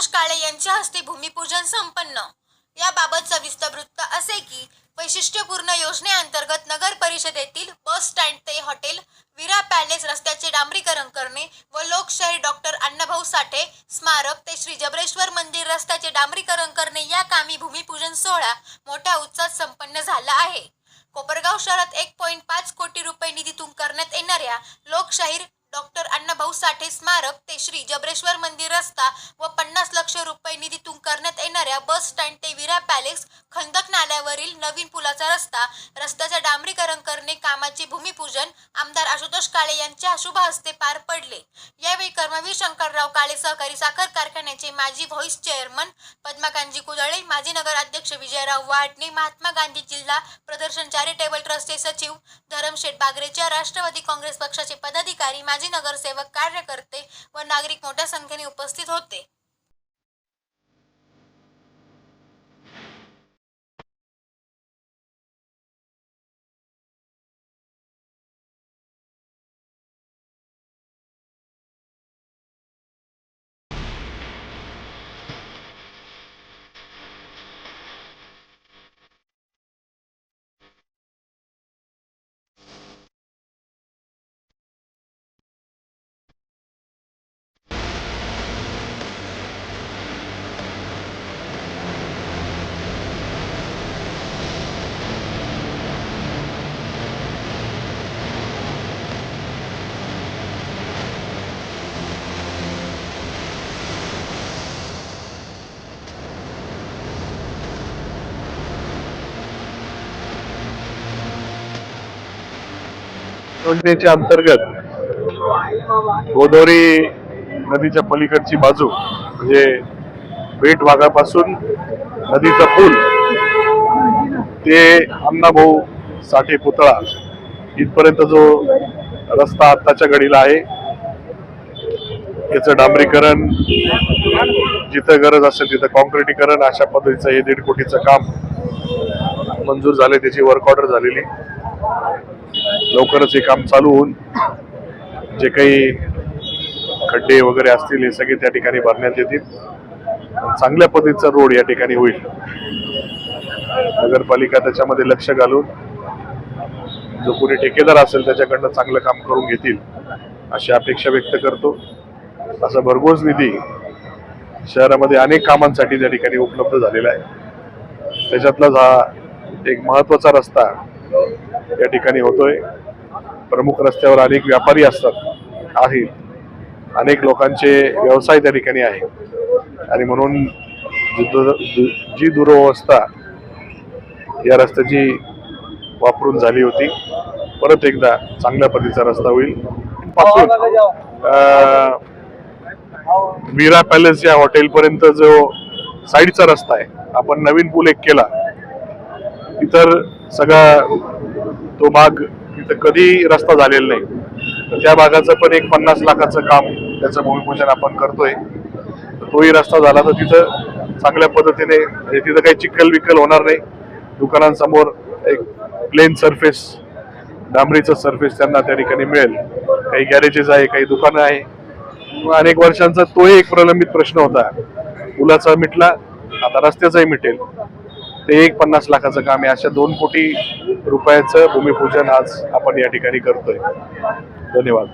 आशुतोष काळे यांच्या हस्ते भूमिपूजन संपन्न। याबाबत सविस्तर वृत्त असे की वैशिष्ट्यपूर्ण योजनेअंतर्गत नगर परिषदेतील बस स्टँड ते हॉटेल विरा पॅलेस रस्त्याचे डांबरीकरण करणे व लोकशाहीर डॉक्टर अण्णाभाऊ साठे स्मारक ते श्री जबरेश्वर मंदिर रस्त्याचे डांबरीकरण करणे या कामी भूमिपूजन सोहळा मोठ्या उत्साहात संपन्न झाला आहे। कोपरगाव शहरात 1.5 कोटी रुपये निधीतून करण्यात येणाऱ्या लोकशाहीर डॉक्टर अण्णाभाऊ साठे स्मारक ते श्री जबरेश्वर मंदिर रस्ता व 50 लाख रुपये निधीतून करण्यात येणाऱ्या बस स्टँड ते विरा पॅलेस खंदक नाल्यावरील नवीन पुलाचा रस्त्याचे डांबरीकरण करणे कामाचे भूमिपूजन आमदार आशुतोष काळे यांच्या शुभ हस्ते पार पडले। यावेळी कर्मवीर शंकरराव काळे सहकारी साखर कारखान्याचे माजी व्हाईस चेअरमन पद्माकांतजी कुदळे, माजी नगराध्यक्ष विजयराव वाडणे, महात्मा गांधी जिल्हा प्रदर्शन चॅरिटेबल ट्रस्टचे सचिव धरमशेठ बागरेच्या, राष्ट्रवादी काँग्रेस पक्षाचे पदाधिकारी, माजी नगरसेवक, कार्यकर्ते व नागरिक मोठ्या संख्येने उपस्थित होते। योजनेच्या अंतर्गत गोदावरी नदीच्या पलीकडची बाजू म्हणजे पेठ भागापासून नदीचा पूल ते अण्णाभाऊ साठे पुतळा इथपर्यंत जो रस्ता आत्ताच्या घडीला आहे याचं डांबरीकरण, जिथं गरज असेल तिथं कॉन्क्रिटीकरण, अशा पद्धतीचं हे 1.5 कोटीचं काम मंजूर झाले, त्याची वर्क ऑर्डर झालेली। लवकरच हे काम चालू होऊन जे काही खड्डे वगैरे असतील हे सगळे त्या ठिकाणी भरण्यात येतील। चांगल्या पद्धतीचा रोड या ठिकाणी होईल। नगरपालिका त्याच्यामध्ये लक्ष घालून जो कोणी ठेकेदार असेल त्याच्याकडनं चांगलं काम करून घेतील अशी अपेक्षा व्यक्त करतो। असा भरघोस निधी शहरामध्ये अनेक कामांसाठी त्या ठिकाणी उपलब्ध झालेला आहे। त्याच्यातलाच हा एक महत्वाचा रस्ता या ठिकाणी होतोय। प्रमुख रस्त्यावर अनेक व्यापारी असतात आहेत, अनेक लोकांचे व्यवसाय त्या ठिकाणी आहे आणि म्हणून जी दुरवस्था या रस्त्याची वापरून झाली होती, परत एकदा चांगल्या पद्धतीचा रस्ता होईल। पासून वीरा पॅलेस या हॉटेल पर्यंत जो साईडचा रस्ता आहे, आपण नवीन पूल एक केला, इतर सगळा तो भाग तिथं कधी रस्ता झालेला नाही, तर त्या भागाचं पण एक 50 लाखाचं काम त्याचं भूमिपूजन आपण करतोय। तोही रस्ता झाला तर तिथं चांगल्या पद्धतीने तिथं काही चिखल विकल होणार नाही। दुकानांसमोर एक प्लेन सरफेस, डांबरीचं सरफेस त्यांना त्या ठिकाणी मिळेल। काही गॅरेजेस आहे, काही दुकानं आहे। अनेक वर्षांचा तोही एक प्रलंबित प्रश्न होता, पुलाचा मिटला, आता रस्त्याचाही मिटेल। ते एक 50 लाखाचं काम आहे। अशा 2 कोटी रुपयाचं भूमिपूजन आज आपण या ठिकाणी करतोय। धन्यवाद।